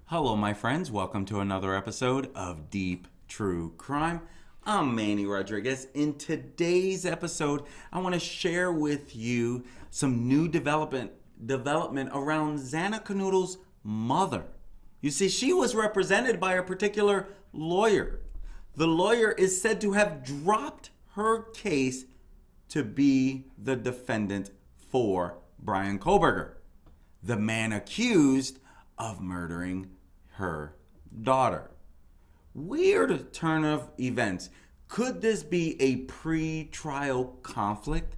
Hello, my friends. Welcome to another episode of Deep True Crime. I'm Manny Rodriguez. In today's episode, I want to share with you some new development around Xana Kernodle's mother. You see, she was represented by a particular lawyer. The lawyer is said to have dropped her case to be the defendant for Brian Kohberger, the man accused of murdering her daughter. Weird turn of events. Could this be a pre-trial conflict?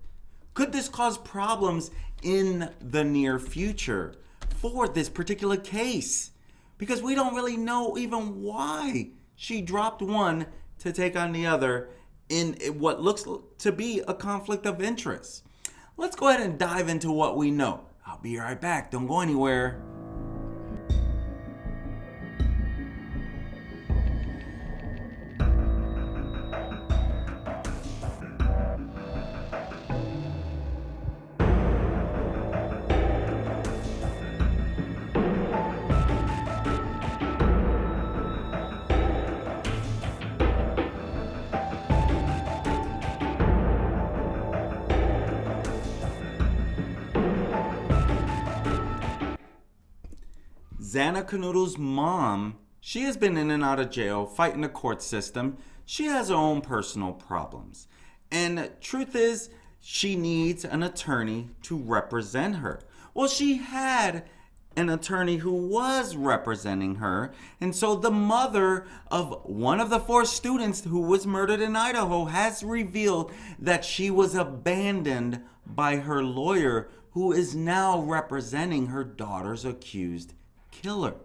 Could this cause problems in the near future for this particular case? Because we don't really know even why she dropped one to take on the other in what looks to be a conflict of interest. Let's go ahead and dive into what we know. I'll be right back. Don't go anywhere. Xana Kernodle's mom, she has been in and out of jail, fighting the court system. She has her own personal problems. And truth is, she needs an attorney to represent her. Well, she had an attorney who was representing her. And so the mother of one of the 4 students who was murdered in Idaho has revealed that she was abandoned by her lawyer, who is now representing her daughter's accused killer.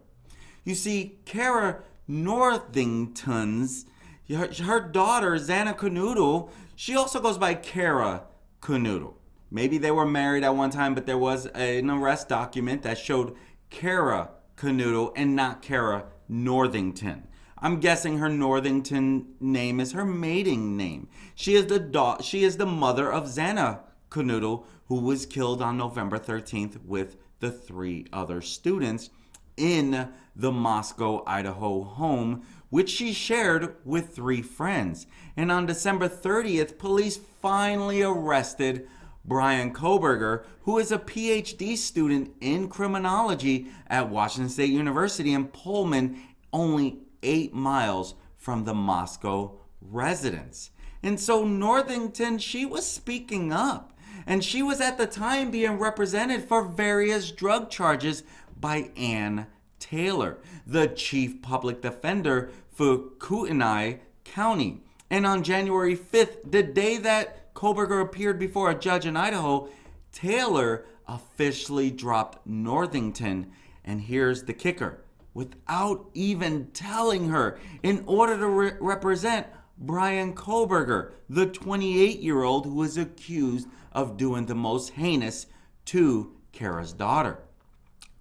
You see, Cara Northington's, her daughter, Xana Kernodle, she also goes by Cara Kernodle. Maybe they were married at one time, but there was an arrest document that showed Cara Kernodle and not Cara Northington. I'm guessing her Northington name is her maiden name. She is the mother of Xana Kernodle, who was killed on November 13th with the 3 other students in the Moscow, Idaho home, which she shared with 3 friends. And on December 30th, police finally arrested Brian Kohberger, who is a PhD student in criminology at Washington State University in Pullman, only 8 miles from the Moscow residence. And so Northington, she was speaking up. And she was at the time being represented for various drug charges by Ann Taylor, the chief public defender for Kootenai County. And on January 5th, the day that Kohberger appeared before a judge in Idaho, Taylor officially dropped Northington. And here's the kicker: without even telling her, in order to represent Brian Kohberger, the 28-year-old who is accused of doing the most heinous to Cara's daughter.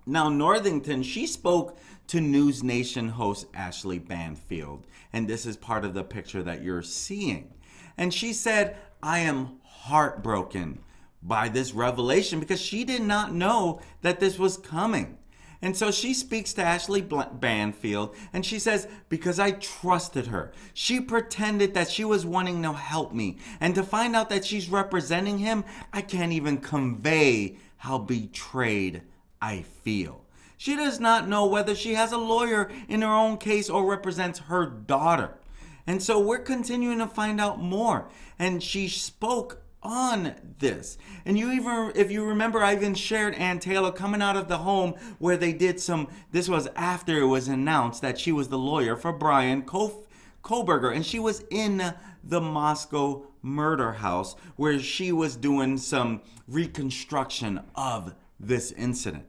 Now, Northington, she spoke to News Nation host Ashley Banfield, and this is part of the picture that you're seeing. And she said, "I am heartbroken by this revelation," because she did not know that this was coming. And so she speaks to Ashley Banfield, and she says, "Because I trusted her. She pretended that she was wanting to help me. And to find out that she's representing him, I can't even convey how betrayed I feel." She does not know whether she has a lawyer in her own case or represents her daughter. And so we're continuing to find out more. And she spoke on this. And if you remember, I even shared Ann Taylor coming out of the home where they did this was after it was announced that she was the lawyer for Brian Kohberger. And she was in the Moscow murder house where she was doing some reconstruction of this incident.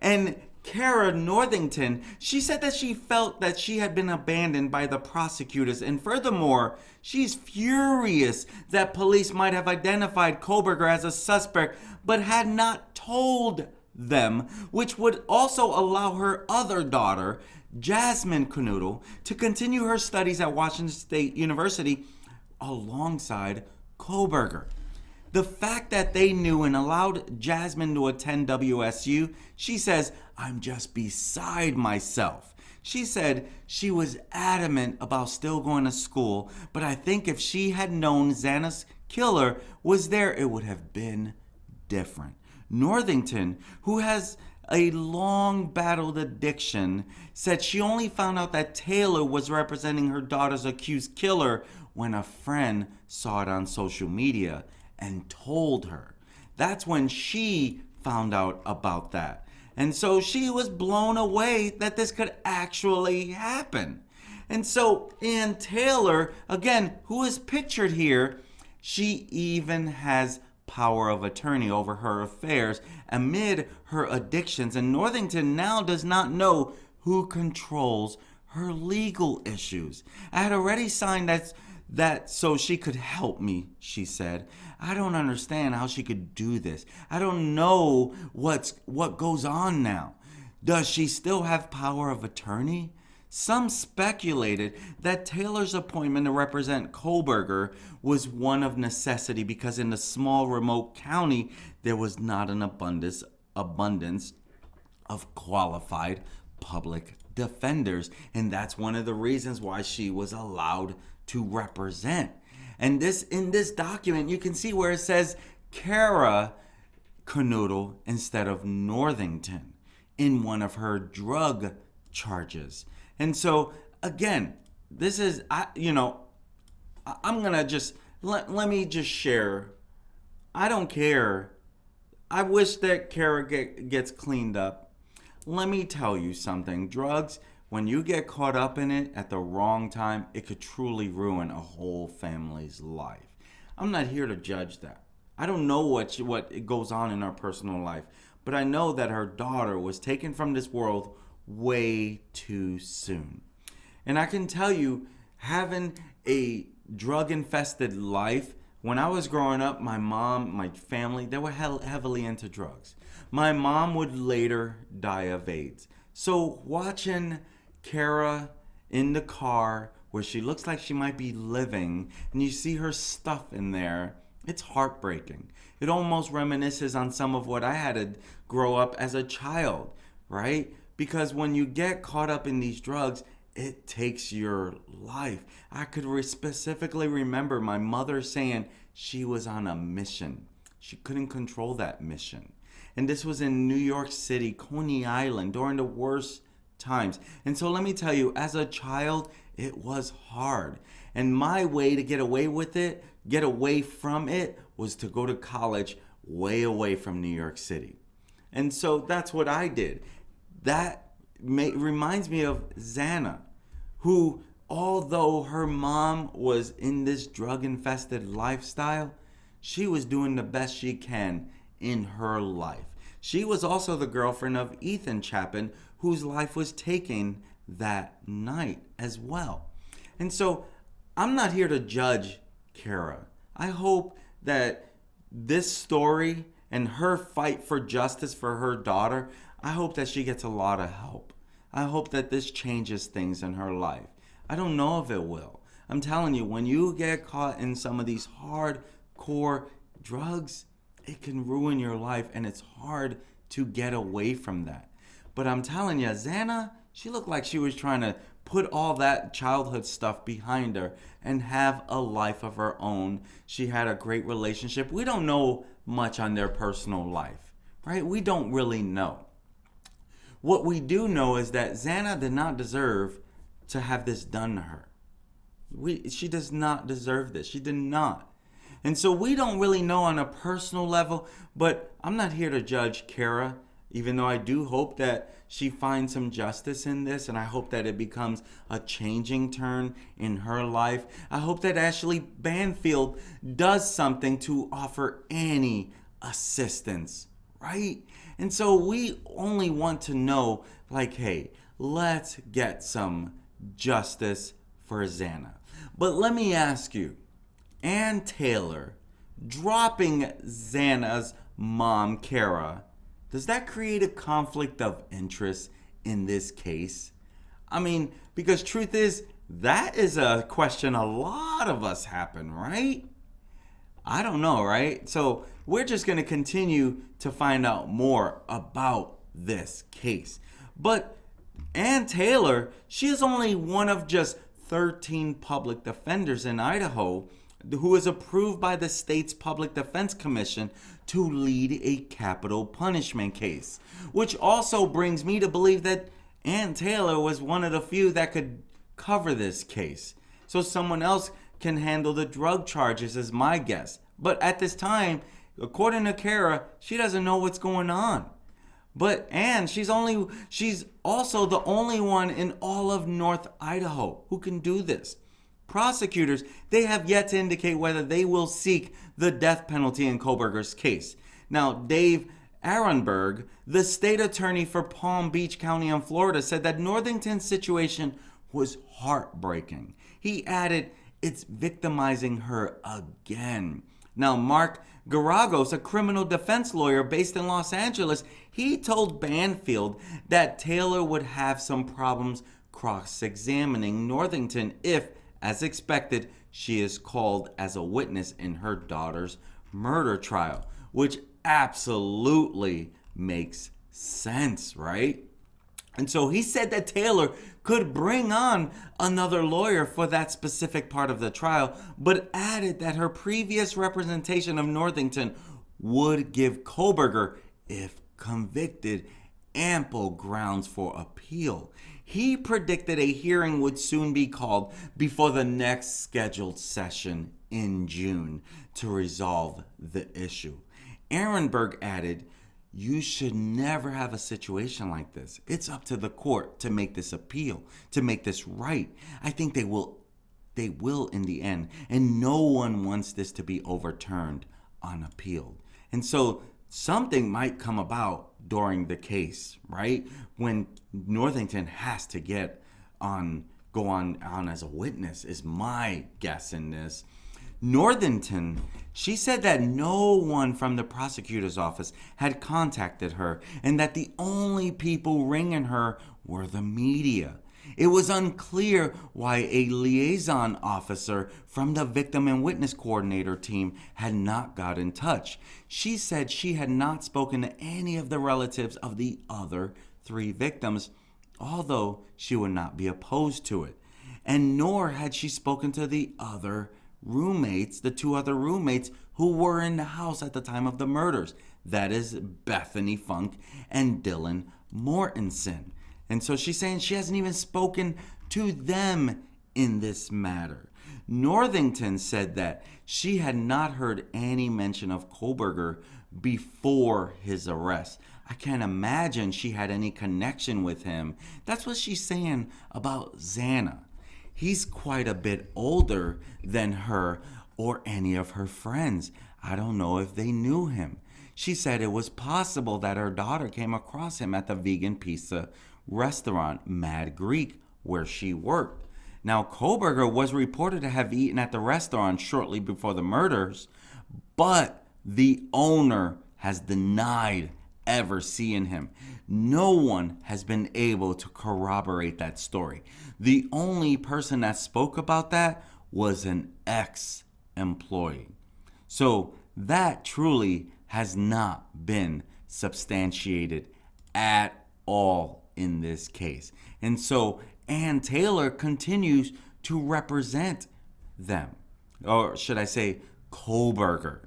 And Cara Northington, she said that she felt that she had been abandoned by the prosecutors, and furthermore, she's furious that police might have identified Kohberger as a suspect but had not told them, which would also allow her other daughter, Xana Kernodle, to continue her studies at Washington State University alongside Kohberger. The fact that they knew and allowed Jasmine to attend WSU, she says, I'm just beside myself. She said she was adamant about still going to school, but I think if she had known Xana's killer was there, it would have been different. Northington, who has a long battled addiction, said she only found out that Taylor was representing her daughter's accused killer when a friend saw it on social media and told her. That's when she found out about that. And so she was blown away that this could actually happen. And so Ann Taylor, again, who is pictured here, she even has power of attorney over her affairs amid her addictions. And Northington now does not know who controls her legal issues. I had already signed that so she could help me, she said. I don't understand how she could do this. I don't know what goes on now. Does she still have power of attorney? Some speculated that Taylor's appointment to represent Kohberger was one of necessity because in the small remote county there was not an abundance of qualified public defenders, and that's one of the reasons why she was allowed to represent. And in this document, you can see where it says Cara Kernodle instead of Northington in one of her drug charges. And so, again, this is, I'm going to just, let me just share. I don't care. I wish that Cara gets cleaned up. Let me tell you something. Drugs, when you get caught up in it at the wrong time, it could truly ruin a whole family's life. I'm not here to judge that. I don't know what goes on in her personal life, but I know that her daughter was taken from this world way too soon. And I can tell you, having a drug-infested life, when I was growing up, my mom, my family, they were heavily into drugs. My mom would later die of AIDS. So watching Cara in the car where she looks like she might be living and you see her stuff in there, it's heartbreaking. It almost reminisces on some of what I had to grow up as a child, right? Because when you get caught up in these drugs, it takes your life. I could specifically remember my mother saying she was on a mission. She couldn't control that mission. And this was in New York City, Coney Island, during the worst times. And so let me tell you, as a child, it was hard. And my way to get away from it, was to go to college way away from New York City. And so that's what I did. That reminds me of Xana, who, although her mom was in this drug-infested lifestyle, she was doing the best she can in her life. She was also the girlfriend of Ethan Chapin, whose life was taken that night as well. And so I'm not here to judge Cara. I hope that this story and her fight for justice for her daughter, I hope that she gets a lot of help. I hope that this changes things in her life. I don't know if it will. I'm telling you, when you get caught in some of these hardcore drugs, it can ruin your life, and it's hard to get away from that. But I'm telling you, Xana, she looked like she was trying to put all that childhood stuff behind her and have a life of her own. She had a great relationship. We don't know much on their personal life, right? We don't really know. What we do know is that Xana did not deserve to have this done to her. She does not deserve this. She did not. And so we don't really know on a personal level, but I'm not here to judge Cara, even though I do hope that she finds some justice in this, and I hope that it becomes a changing turn in her life. I hope that Ashley Banfield does something to offer any assistance, right? And so we only want to know, like, hey, let's get some justice for Xana. But let me ask you, Ann Taylor dropping Xana's mom, Cara, does that create a conflict of interest in this case? I mean, because truth is, that is a question a lot of us happen, right? I don't know, right? So we're just going to continue to find out more about this case. But Ann Taylor, she is only one of just 13 public defenders in Idaho who is approved by the state's Public Defense Commission to lead a capital punishment case. Which also brings me to believe that Ann Taylor was one of the few that could cover this case. So someone else can handle the drug charges is my guess. But at this time, according to Cara, she doesn't know what's going on. But Ann, she's also the only one in all of North Idaho who can do this. Prosecutors, they have yet to indicate whether they will seek the death penalty in Kohberger's case. Now, Dave Aronberg, the state attorney for Palm Beach County in Florida, said that Northington's situation was heartbreaking. He added, it's victimizing her again. Now, Mark Garagos, a criminal defense lawyer based in Los Angeles, he told Banfield that Taylor would have some problems cross-examining Northington if, as expected, she is called as a witness in her daughter's murder trial, which absolutely makes sense, right? And so he said that Taylor could bring on another lawyer for that specific part of the trial, but added that her previous representation of Northington would give Kohberger, if convicted, ample grounds for appeal. He predicted a hearing would soon be called before the next scheduled session in June to resolve the issue. Aronberg added, you should never have a situation like this. It's up to the court to make this appeal, to make this right. I think they will in the end, and no one wants this to be overturned unappealed. And so something might come about during the case, right? When Northington has to go on as a witness is my guess in this. Northington, she said that no one from the prosecutor's office had contacted her and that the only people ringing her were the media. It was unclear why a liaison officer from the victim and witness coordinator team had not got in touch. She said she had not spoken to any of the relatives of the other 3 victims, although she would not be opposed to it. And nor had she spoken to the 2 other roommates who were in the house at the time of the murders. That is Bethany Funk and Dylan Mortensen. And so she's saying she hasn't even spoken to them in this matter. Northington said that she had not heard any mention of Kohberger before his arrest. I can't imagine she had any connection with him. That's what she's saying about Xana. He's quite a bit older than her or any of her friends. I don't know if they knew him. She said it was possible that her daughter came across him at the vegan pizza restaurant Mad Greek where she worked. Now, Kohberger was reported to have eaten at the restaurant shortly before the murders, but the owner has denied ever seeing him. No one has been able to corroborate that story. The only person that spoke about that was an ex-employee. So that truly has not been substantiated at all in this case. And so Ann Taylor continues to represent them, or should I say Kohberger.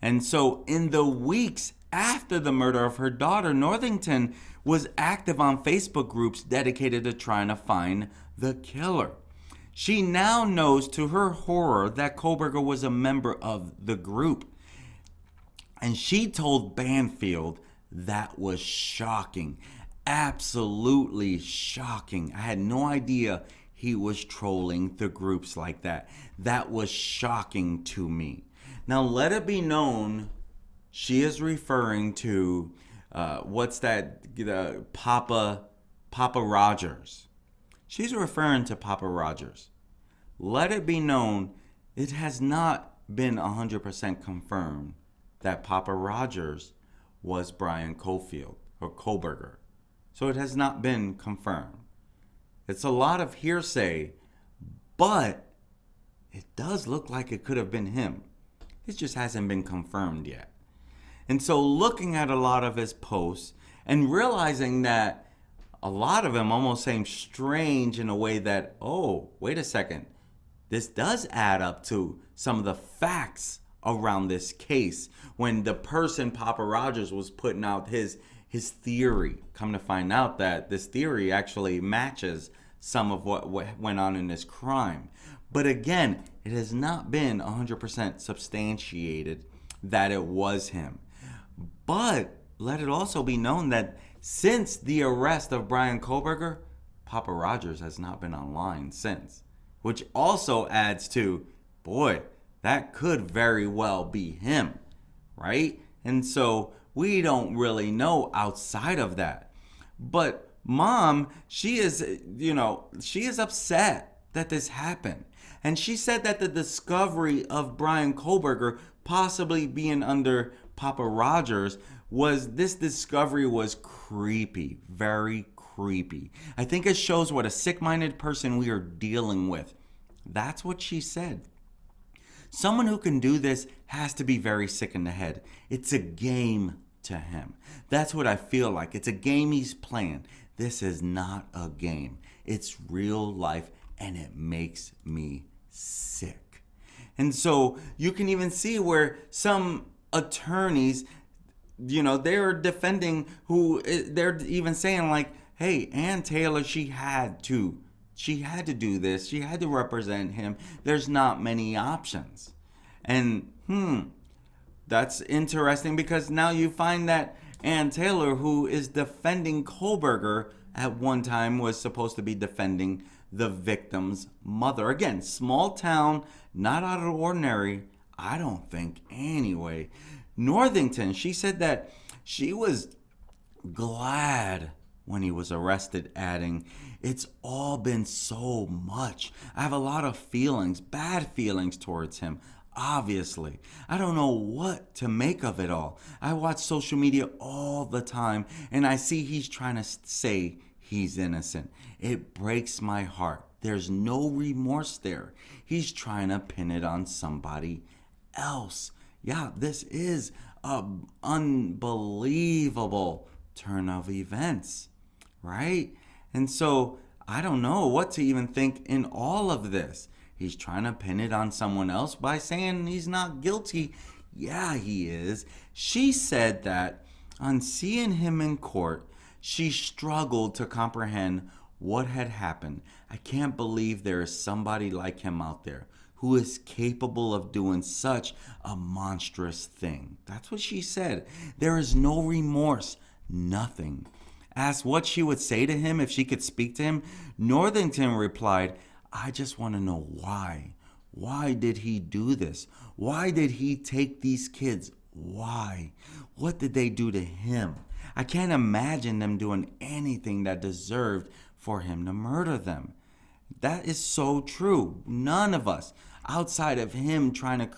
And so in the weeks after the murder of her daughter, Northington was active on Facebook groups dedicated to trying to find the killer. She now knows to her horror that Kohberger was a member of the group. And she told Banfield that was shocking. Absolutely shocking. I had no idea he was trolling the groups like that. That was shocking to me. Now, let it be known, she is referring to, Papa Rogers. She's referring to Papa Rogers. Let it be known, it has not been 100% confirmed that Papa Rogers was Brian Kohberger. So it has not been confirmed. It's a lot of hearsay, but it does look like it could have been him. It just hasn't been confirmed yet. And so looking at a lot of his posts and realizing that a lot of them almost seem strange in a way that, oh, wait a second, this does add up to some of the facts around this case. When the person, Papa Rogers, was putting out his theory, come to find out that this theory actually matches some of what went on in this crime. But again, it has not been 100% substantiated that it was him. But let it also be known that since the arrest of Brian Kohberger, Papa Rogers has not been online since. Which also adds to, boy, that could very well be him, right? And so we don't really know outside of that. But Mom, she is upset that this happened. And she said that the discovery of Brian Kohberger possibly being under Papa Rogers this discovery was creepy, very creepy. I think it shows what a sick-minded person we are dealing with. That's what she said. Someone who can do this has to be very sick in the head. It's a game to him. That's what I feel like. It's a game he's playing. This is not a game. It's real life, and it makes me sick. And so you can even see where some attorneys, they're defending they're even saying like, hey, Ann Taylor, she had to do this. She had to represent him. There's not many options. And that's interesting, because now you find that Ann Taylor, who is defending Kohberger, at one time was supposed to be defending the victim's mother. Again, small town, not out of the ordinary, I don't think anyway. Northington, she said that she was glad when he was arrested, adding, it's all been so much. I have a lot of feelings, bad feelings towards him, obviously. I don't know what to make of it all. I watch social media all the time, and I see he's trying to say he's innocent. It breaks my heart. There's no remorse there. He's trying to pin it on somebody else. Yeah, this is an unbelievable turn of events, right? And so I don't know what to even think in all of this. He's trying to pin it on someone else by saying he's not guilty. Yeah, he is. She said that on seeing him in court, she struggled to comprehend what had happened. I can't believe there is somebody like him out there who is capable of doing such a monstrous thing. That's what she said. There is no remorse, nothing. Asked what she would say to him if she could speak to him, Northington replied, I just want to know why. Why did he do this? Why did he take these kids? Why? What did they do to him? I can't imagine them doing anything that deserved for him to murder them. That is so true. None of us, outside of him trying to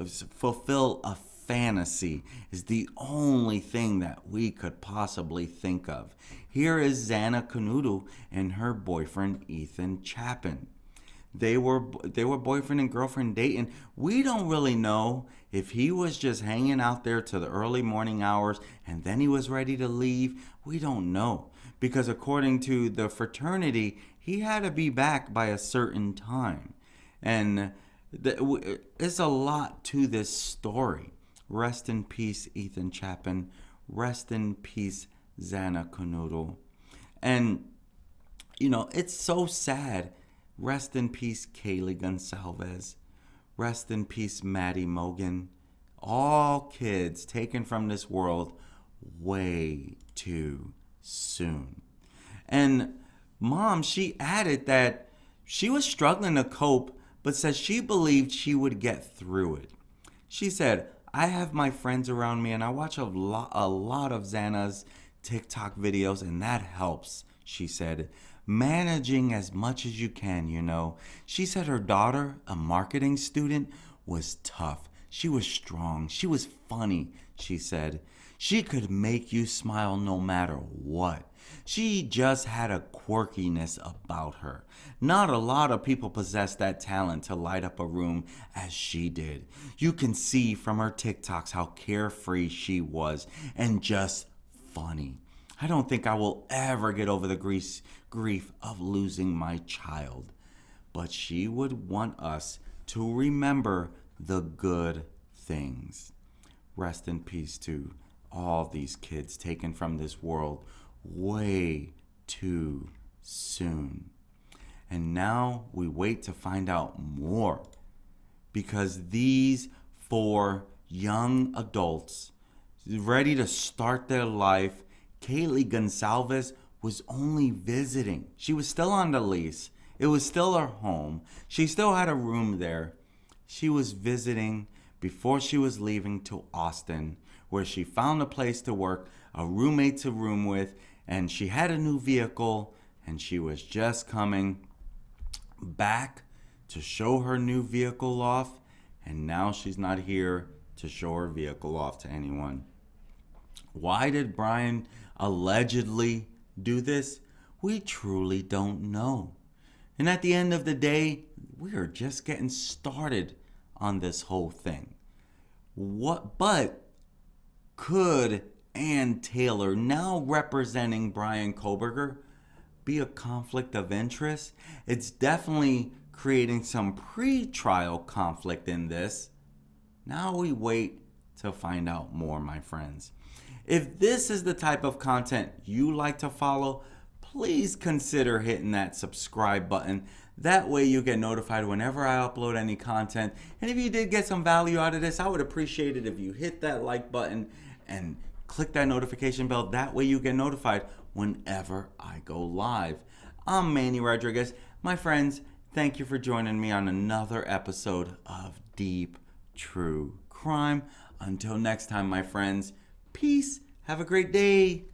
fulfill a fantasy, is the only thing that we could possibly think of. Here is Xana Kernodle and her boyfriend Ethan Chapin. They were boyfriend and girlfriend dating. We don't really know if he was just hanging out there to the early morning hours and then he was ready to leave. We don't know, because according to the fraternity, he had to be back by a certain time. And there's a lot to this story. Rest in peace, Ethan Chapin. Rest in peace, Xana Kernodle. And, it's so sad. Rest in peace, Kaylee Gonsalves. Rest in peace, Maddie Mogan. All kids taken from this world way too soon. And Mom, she added that she was struggling to cope, but says she believed she would get through it. She said, I have my friends around me and I watch a lot of Xana's TikTok videos, and that helps, she said. Managing as much as you can, She said her daughter, a marketing student, was tough. She was strong. She was funny, she said. She could make you smile no matter what. She just had a quirkiness about her. Not a lot of people possess that talent to light up a room as she did. You can see from her TikToks how carefree she was and just funny. I don't think I will ever get over the grief of losing my child. But she would want us to remember the good things. Rest in peace to all these kids taken from this world way too soon. And now we wait to find out more, because these 4 young adults ready to start their life, Kaylee Gonsalves was only visiting. She was still on the lease. It was still her home. She still had a room there. She was visiting before she was leaving to Austin, where she found a place to work, a roommate to room with, and she had a new vehicle, and she was just coming back to show her new vehicle off, and now she's not here to show her vehicle off to anyone. Why did Brian allegedly do this? We truly don't know. And at the end of the day, we are just getting started on this whole thing. But could Ann Taylor, now representing Brian Kohberger, be a conflict of interest? It's definitely creating some pretrial conflict in this. Now we wait to find out more, my friends. If this is the type of content you like to follow, please consider hitting that subscribe button. That way you get notified whenever I upload any content. And if you did get some value out of this, I would appreciate it if you hit that like button and click that notification bell. That way you get notified whenever I go live. I'm Manny Rodriguez. My friends, thank you for joining me on another episode of Deep True Crime. Until next time, my friends, peace. Have a great day.